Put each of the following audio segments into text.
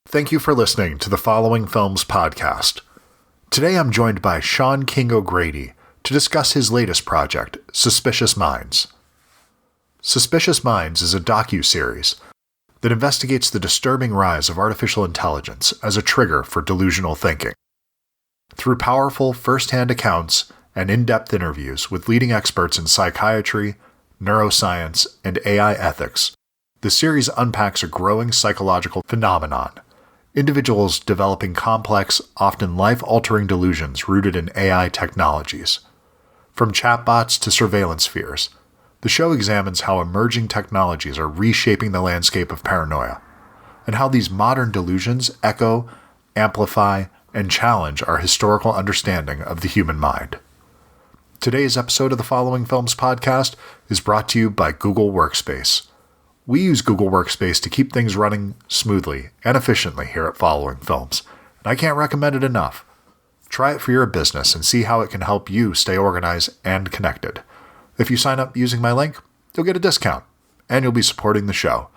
Thank you for listening to the Following Films podcast. Today I'm joined by Sean King O'Grady to discuss his latest project, Suspicious Minds. Suspicious Minds is a docuseries that investigates the disturbing rise of artificial intelligence as a trigger for delusional thinking. Through powerful first-hand accounts and in-depth interviews with leading experts in psychiatry, neuroscience, and AI ethics, the series unpacks a growing psychological phenomenon. Individuals developing complex, often life-altering delusions rooted in AI technologies. From chatbots to surveillance fears, the show examines how emerging technologies are reshaping the landscape of paranoia, and how these modern delusions echo, amplify, and challenge our historical understanding of the human mind. Today's episode of the Following Films podcast is brought to you by Google Workspace. We use Google Workspace to keep things running smoothly and efficiently here at Following Films, and I can't recommend it enough. Try it for your business and see how it can help you stay organized and connected. If you sign up using my link, you'll get a discount, and you'll be supporting the show.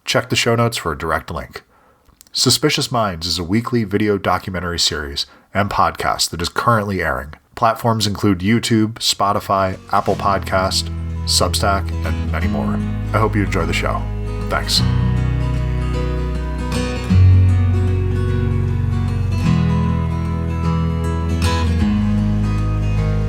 Check the show notes for a direct link. Suspicious Minds is a weekly video documentary series and podcast that is currently airing. Platforms include YouTube, Spotify, Apple Podcast, Substack, and many more. I hope you enjoy the show. Thanks.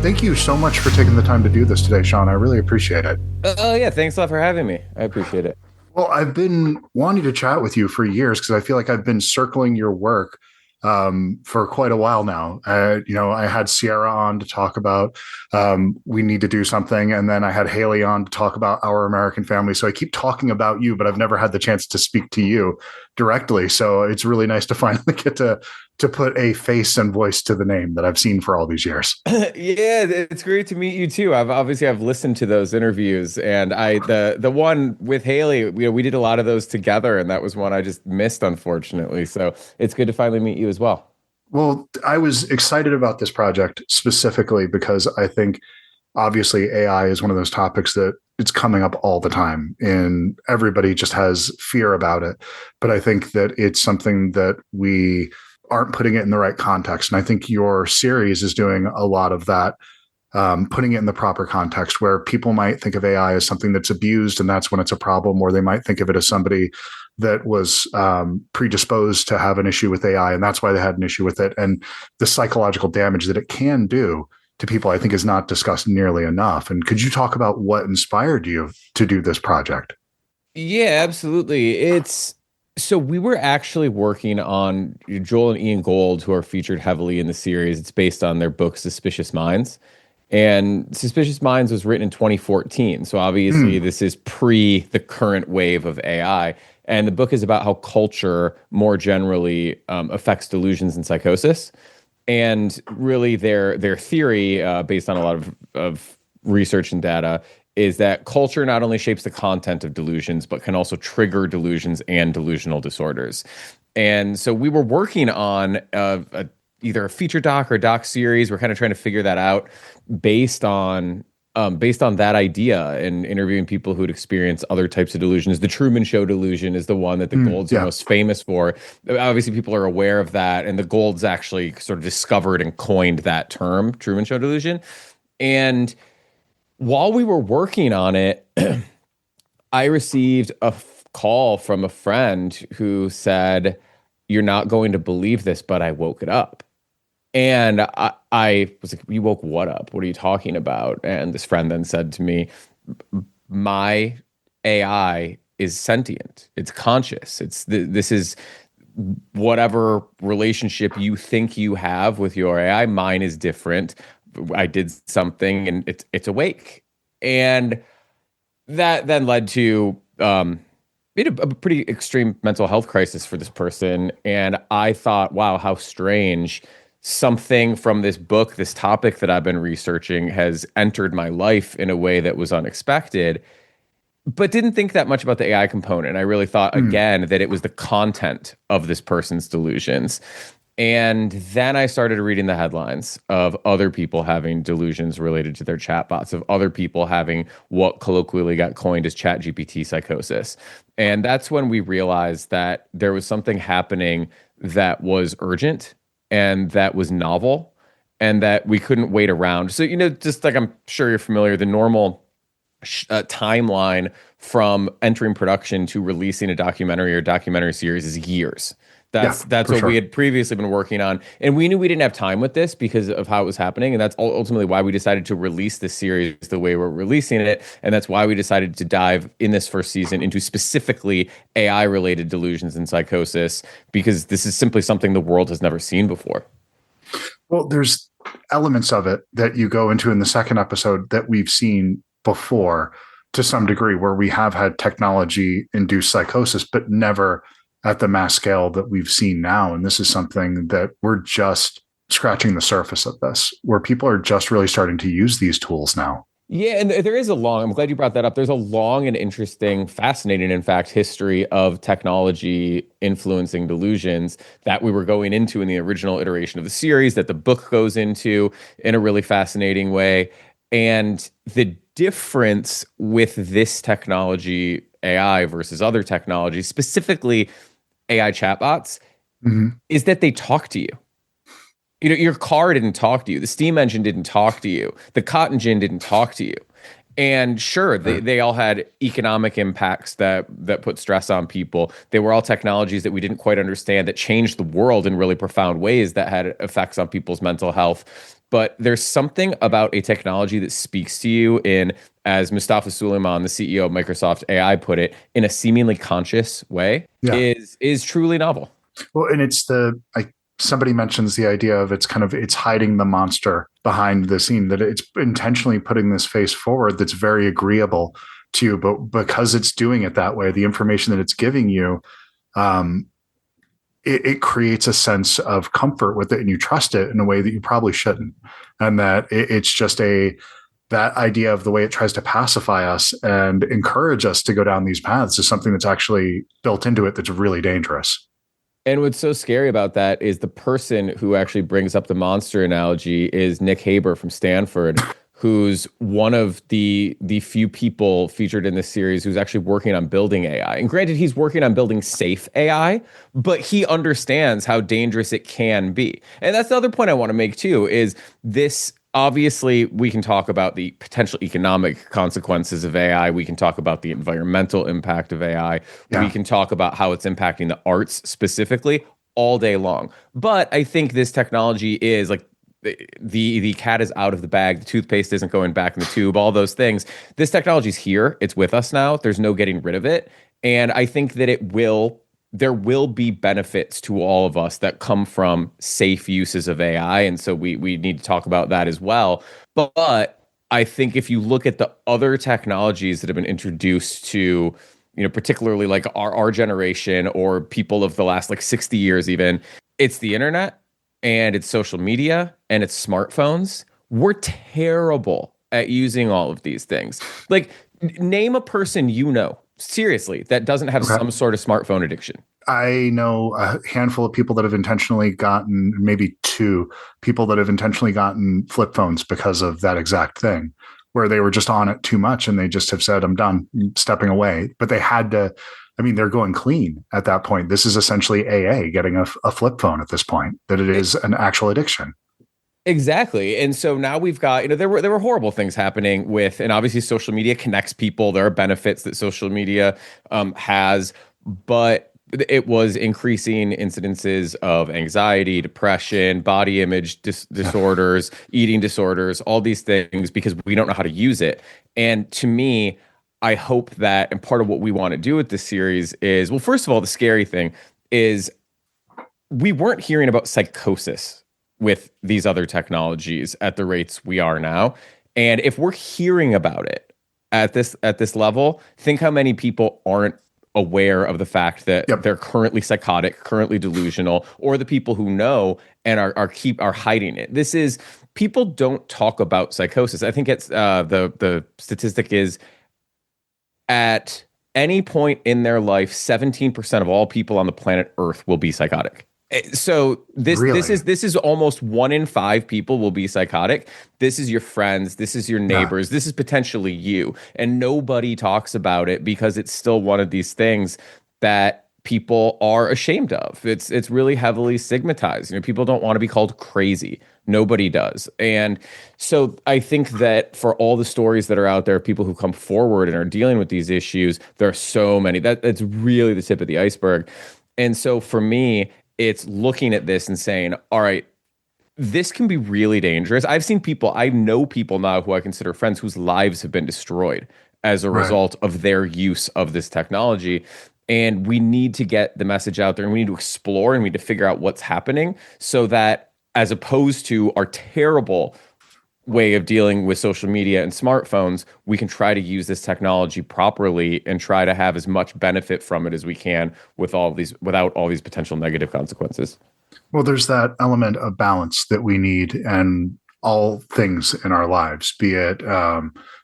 Thank you so much for taking the time to do this today, Sean. I really appreciate it. Oh, yeah. Thanks a lot for having me. I appreciate it. Well, I've been wanting to chat with you for years because I feel like I've been circling your work for quite a while now. I had Sierra on to talk about We Need to Do Something, and then I had Haley on to talk about Our American Family. So I keep talking about you, but I've never had the chance to speak to you directly. So it's really nice to finally get to put a face and voice to the name that I've seen for all these years. Yeah, it's great to meet you too. I've listened to those interviews, and the one with Haley, we did a lot of those together, and that was one I just missed, unfortunately. So it's good to finally meet you as well. Well, I was excited about this project specifically because I think obviously AI is one of those topics that it's coming up all the time and everybody just has fear about it. But I think that it's something that we aren't putting it in the right context. And I think your series is doing a lot of that, putting it in the proper context where people might think of AI as something that's abused and that's when it's a problem, or they might think of it as somebody that was predisposed to have an issue with AI and that's why they had an issue with it. And the psychological damage that it can do to people, I think, is not discussed nearly enough. And could you talk about what inspired you to do this project? Yeah, absolutely. So we were actually working on Joel and Ian Gold, who are featured heavily in the series. It's based on their book, Suspicious Minds. And Suspicious Minds was written in 2014. So obviously this is pre the current wave of AI. And the book is about how culture more generally affects delusions and psychosis. And really their theory, based on a lot of research and data, is that culture not only shapes the content of delusions, but can also trigger delusions and delusional disorders. And so we were working on either a feature doc or a doc series. We're kind of trying to figure that out based on that idea and interviewing people who'd experienced other types of delusions. The Truman Show delusion is the one that the Golds are most famous for. Obviously, people are aware of that, and the Golds actually sort of discovered and coined that term, Truman Show delusion. And while we were working on it, I received a call from a friend who said, "You're not going to believe this, but I woke it up." And I was like, "You woke what up? What are you talking about?" And this friend then said to me, "My AI is sentient. It's conscious. This is whatever relationship you think you have with your AI. Mine is different. I did something and it's awake." And that then led to a pretty extreme mental health crisis for this person. And I thought, wow, how strange. Something from this book, this topic that I've been researching, has entered my life in a way that was unexpected, but didn't think that much about the AI component. I really thought, again, that it was the content of this person's delusions. And then I started reading the headlines of other people having delusions related to their chatbots, of other people having what colloquially got coined as ChatGPT psychosis. And that's when we realized that there was something happening that was urgent and that was novel and that we couldn't wait around. So, just like I'm sure you're familiar, the normal timeline from entering production to releasing a documentary or documentary series is years. Yeah, That's for what we sure. had previously been working on, and we knew we didn't have time with this because of how it was happening, and that's ultimately why we decided to release this series the way we're releasing it, and that's why we decided to dive in this first season into specifically AI related delusions and psychosis, because this is simply something the world has never seen before. Well, there's elements of it that you go into in the second episode that we've seen before to some degree, where we have had technology induced psychosis, but never at the mass scale that we've seen now. And this is something that we're just scratching the surface of this, where people are just really starting to use these tools now. Yeah, and there is I'm glad you brought that up. There's a long and interesting, fascinating, in fact, history of technology influencing delusions that we were going into in the original iteration of the series, that the book goes into in a really fascinating way. And the difference with this technology, AI versus other technologies, specifically AI chatbots, is that they talk to you. Your car didn't talk to you. The steam engine didn't talk to you. The cotton gin didn't talk to you. And sure, they all had economic impacts that put stress on people. They were all technologies that we didn't quite understand that changed the world in really profound ways that had effects on people's mental health. But there's something about a technology that speaks to you in, as Mustafa Suleyman, the CEO of Microsoft AI, put it, in a seemingly conscious way, Yeah. is truly novel. Well, and somebody mentions the idea of it's hiding the monster behind the scene, that it's intentionally putting this face forward that's very agreeable to you, but because it's doing it that way, the information that it's giving you, it creates a sense of comfort with it, and you trust it in a way that you probably shouldn't. And that it's just that idea of the way it tries to pacify us and encourage us to go down these paths is something that's actually built into it that's really dangerous. And what's so scary about that is the person who actually brings up the monster analogy is Nick Haber from Stanford, who's one of the few people featured in this series who's actually working on building AI. And granted, he's working on building safe AI, but he understands how dangerous it can be. And that's the other point I want to make too, is this. Obviously, we can talk about the potential economic consequences of AI. We can talk about the environmental impact of AI. Yeah. We can talk about how it's impacting the arts specifically all day long. But I think this technology is like the cat is out of the bag. The toothpaste isn't going back in the tube, all those things. This technology is here. It's with us now. There's no getting rid of it. And I think that there will be benefits to all of us that come from safe uses of AI. And so we need to talk about that as well. But I think if you look at the other technologies that have been introduced to, particularly like our generation or people of the last like 60 years even, it's the internet and it's social media and it's smartphones. We're terrible at using all of these things. Like, name a person seriously, that doesn't have some sort of smartphone addiction. I know a handful of people that have intentionally gotten, maybe two people that have intentionally gotten flip phones because of that exact thing, where they were just on it too much and they just have said, I'm done, I'm stepping away. But they had to, they're going clean at that point. This is essentially AA getting a flip phone at this point, that it is an actual addiction. Exactly. And so now we've got, there were horrible things happening with, and obviously social media connects people. There are benefits that social media has, but it was increasing incidences of anxiety, depression, body image disorders, eating disorders, all these things, because we don't know how to use it. And to me, I hope that, and part of what we want to do with this series is, well, first of all, the scary thing is we weren't hearing about psychosis with these other technologies at the rates we are now. And if we're hearing about it at this level, think how many people aren't aware of the fact that they're currently psychotic, currently delusional, or the people who know and are hiding it. This is, people don't talk about psychosis. I think it's the statistic is, at any point in their life, 17% of all people on the planet Earth will be psychotic. So Really? this is almost 1 in 5 people will be psychotic. This is your friends, this is your Yeah. neighbors, this is potentially you, and nobody talks about it because it's still one of these things that people are ashamed of. It's really heavily stigmatized. People don't want to be called crazy. Nobody does. And so I think that for all the stories that are out there, people who come forward and are dealing with these issues, there are so many. That's really the tip of the iceberg. And so for me, it's looking at this and saying, all right, this can be really dangerous. I know people now who I consider friends whose lives have been destroyed as a Right. result of their use of this technology. And we need to get the message out there and we need to explore and we need to figure out what's happening so that as opposed to our terrible way of dealing with social media and smartphones, we can try to use this technology properly and try to have as much benefit from it as we can without all these potential negative consequences. Well, there's that element of balance that we need in all things in our lives, be it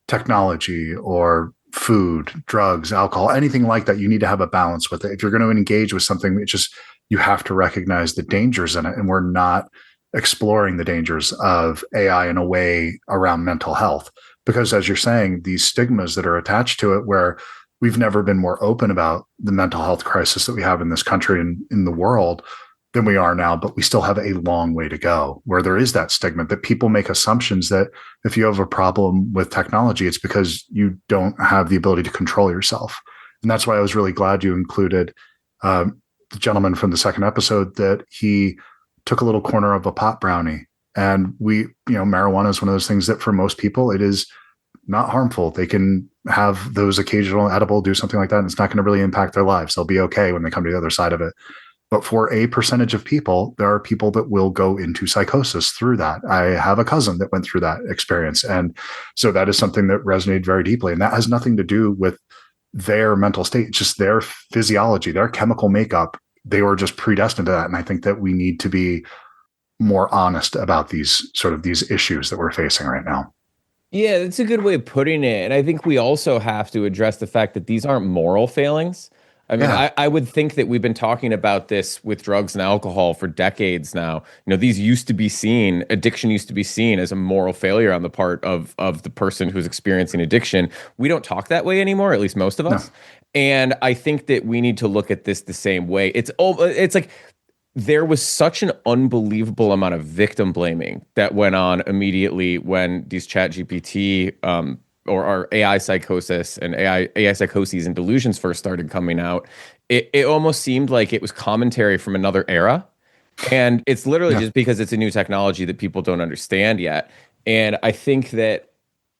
technology or food, drugs, alcohol, anything like that. You need to have a balance with it. If you're going to engage with something, it just you have to recognize the dangers in it, and we're not exploring the dangers of AI in a way around mental health. Because as you're saying, these stigmas that are attached to it, where we've never been more open about the mental health crisis that we have in this country and in the world than we are now, but we still have a long way to go where there is that stigma that people make assumptions that if you have a problem with technology, it's because you don't have the ability to control yourself. And that's why I was really glad you included the gentleman from the second episode, that he took a little corner of a pot brownie. And marijuana is one of those things that for most people, it is not harmful. They can have those occasional edible, do something like that, and it's not going to really impact their lives. They'll be okay when they come to the other side of it. But for a percentage of people, there are people that will go into psychosis through that. I have a cousin that went through that experience. And so that is something that resonated very deeply. And that has nothing to do with their mental state, just their physiology, their chemical makeup. They were just predestined to that. And I think that we need to be more honest about these issues that we're facing right now. Yeah, that's a good way of putting it. And I think we also have to address the fact that these aren't moral failings. I mean, Yeah. I would think that we've been talking about this with drugs and alcohol for decades now. These used to be seen, addiction used to be seen as a moral failure on the part of the person who's experiencing addiction. We don't talk that way anymore, at least most of No. us. And I think that we need to look at this the same way. It's like there was such an unbelievable amount of victim blaming that went on immediately when these chat GPT or our AI psychosis and AI psychoses and delusions first started coming out. It almost seemed like it was commentary from another era. And it's literally Yeah. just because it's a new technology that people don't understand yet. And I think that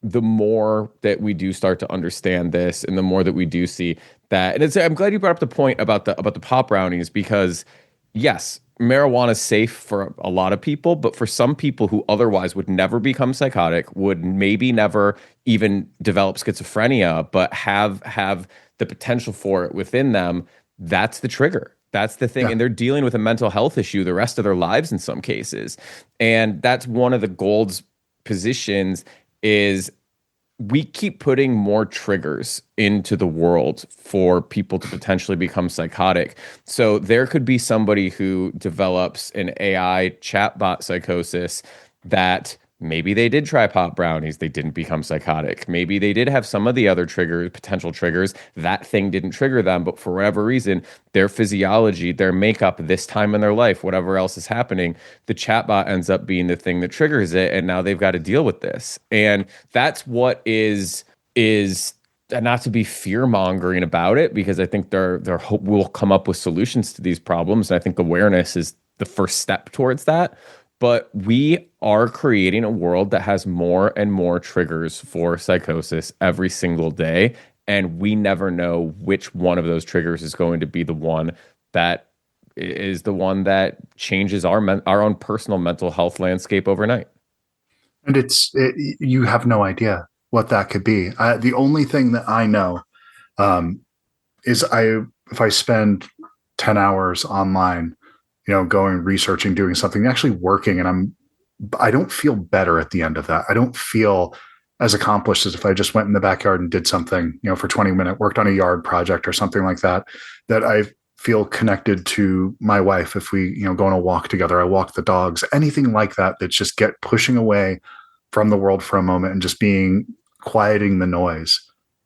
the more that we do start to understand this and the more that we do see that, and I'm glad you brought up the point about the pop brownies, because yes, marijuana is safe for a lot of people, but for some people who otherwise would never become psychotic, would maybe never even develop schizophrenia, but have the potential for it within them, that's the trigger. That's the thing. Yeah. And they're dealing with a mental health issue the rest of their lives in some cases. And that's one of the gold's positions is we keep putting more triggers into the world for people to potentially become psychotic. So there could be somebody who develops an AI chatbot psychosis that maybe they did try pop brownies, they didn't become psychotic. Maybe they did have some of the other triggers, potential triggers, that thing didn't trigger them, but for whatever reason, their physiology, their makeup, this time in their life, whatever else is happening, the chatbot ends up being the thing that triggers it, and now they've got to deal with this. And that's what is not to be fear mongering about it, because I think there hope we'll come up with solutions to these problems, and I think awareness is the first step towards that. But we are creating a world that has more and more triggers for psychosis every single day. And we never know which one of those triggers is going to be the one that changes our own personal mental health landscape overnight. And you have no idea what that could be. The only thing that I know um, is if I spend 10 hours online, going researching, doing something, actually working, and I don't feel better at the end of that. I don't feel as accomplished as if I just went in the backyard and did something, for 20 minutes, worked on a yard project or something like that, that I feel connected to my wife if we, go on a walk together. I walk the dogs, anything like that, that's just get pushing away from the world for a moment and just quieting the noise.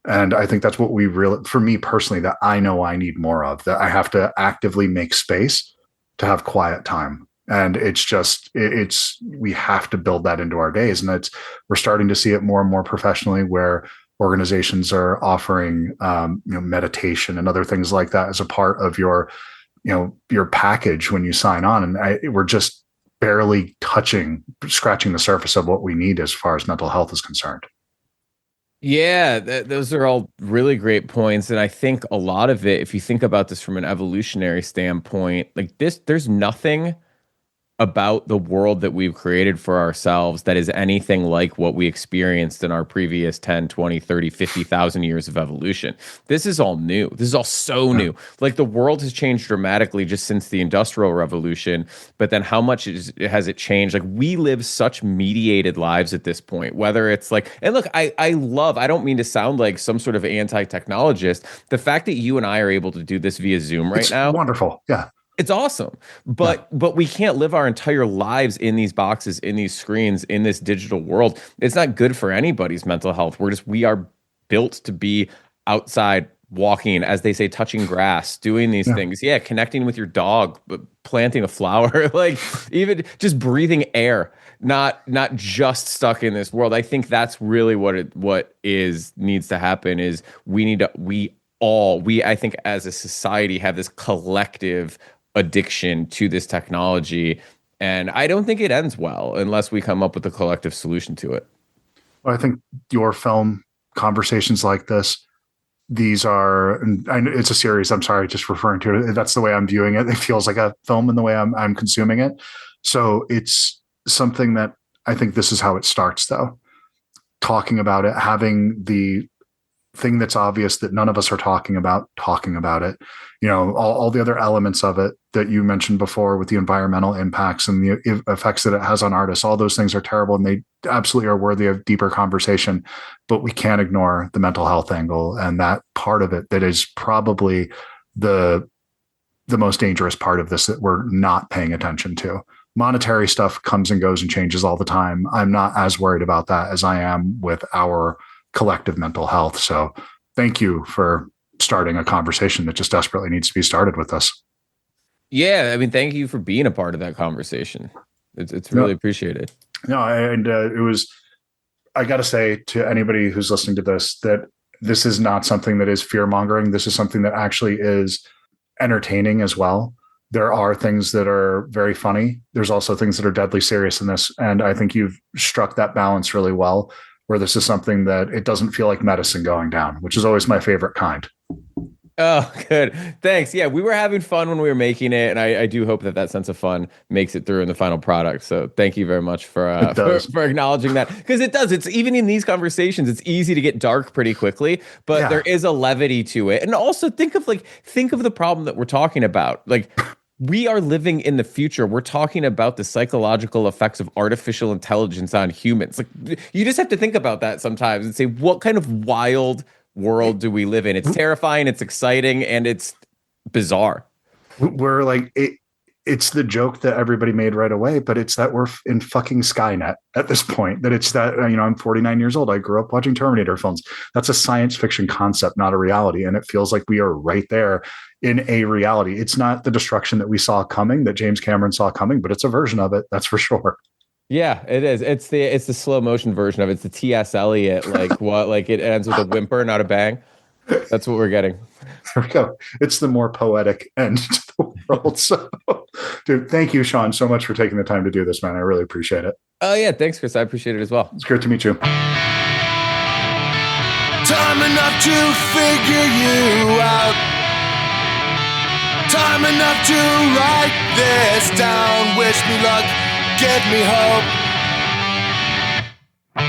And I think that's what we really, for me personally, that I know I need more of, that I have to actively make space to have quiet time. And we have to build that into our days. And we're starting to see it more and more professionally, where organizations are offering, meditation and other things like that as a part of your package when you sign on. And we're just barely scratching the surface of what we need as far as mental health is concerned. Yeah, those are all really great points. And I think a lot of it, if you think about this from an evolutionary standpoint, like there's nothing about the world that we've created for ourselves that is anything like what we experienced in our previous 10, 20, 30, 50,000 years of evolution. This is all new. This is all so new. Like the world has changed dramatically just since the Industrial Revolution, but then how much has it changed? Like we live such mediated lives at this point, whether it's like, and look, I don't mean to sound like some sort of anti-technologist. The fact that you and I are able to do this via Zoom right now. Wonderful. Yeah. It's awesome, but we can't live our entire lives in these boxes, in these screens, in this digital world. It's not good for anybody's mental health. We are built to be outside, walking, as they say, touching grass, doing these things. Yeah, connecting with your dog, planting a flower, like even just breathing air. Not just stuck in this world. I think that's really what needs to happen. Is I think as a society have this collective addiction to this technology, and I don't think it ends well unless we come up with a collective solution to it. Well, I think your film conversations like this, these are, and I know it's a series, I'm sorry, just referring to it, that's the way I'm viewing it. It feels like a film in the way I'm consuming it. So it's something that I think this is how it starts, though. Talking about it, having the thing that's obvious that none of us are talking about it, all the other elements of it that you mentioned before with the environmental impacts and the effects that it has on artists. All those things are terrible and they absolutely are worthy of deeper conversation, but we can't ignore the mental health angle and that part of it that is probably the most dangerous part of this that we're not paying attention to. Monetary stuff comes and goes and changes all the time. I'm not as worried about that as I am with our collective mental health. So thank you for starting a conversation that just desperately needs to be started with us. Yeah, I mean, thank you for being a part of that conversation. It's really appreciated. No, and it was, I got to say to anybody who's listening to this, that this is not something that is fear-mongering. This is something that actually is entertaining as well. There are things that are very funny. There's also things that are deadly serious in this. And I think you've struck that balance really well, where this is something that it doesn't feel like medicine going down, which is always my favorite kind. Oh, good. Thanks. Yeah, we were having fun when we were making it, and I do hope that sense of fun makes it through in the final product. So thank you very much for acknowledging that, because it does. It's even in these conversations, it's easy to get dark pretty quickly, but there is a levity to it. And also think of the problem that we're talking about. Like, we are living in the future. We're talking about the psychological effects of artificial intelligence on humans. Like, you just have to think about that sometimes and say, what kind of wild world do we live in? It's terrifying, it's exciting, and it's bizarre. We're like, it's the joke that everybody made right away, but it's that we're in fucking Skynet at this point. That it's that, I'm 49 years old. I grew up watching Terminator films. That's a science fiction concept, not a reality. And it feels like we are right there in a reality. It's not the destruction that we saw coming, that James Cameron saw coming, but it's a version of it. That's for sure. Yeah, it is. It's the slow motion version of it. It's the T.S. Eliot, it ends with a whimper, not a bang. That's what we're getting. There we go. It's the more poetic end to the world. So, dude, thank you, Sean, so much for taking the time to do this, man. I really appreciate it. Oh, yeah. Thanks, Chris. I appreciate it as well. It's great to meet you. Time enough to figure you out. Time enough to write this down. Wish me luck. Give me hope. Get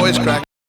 voice crack.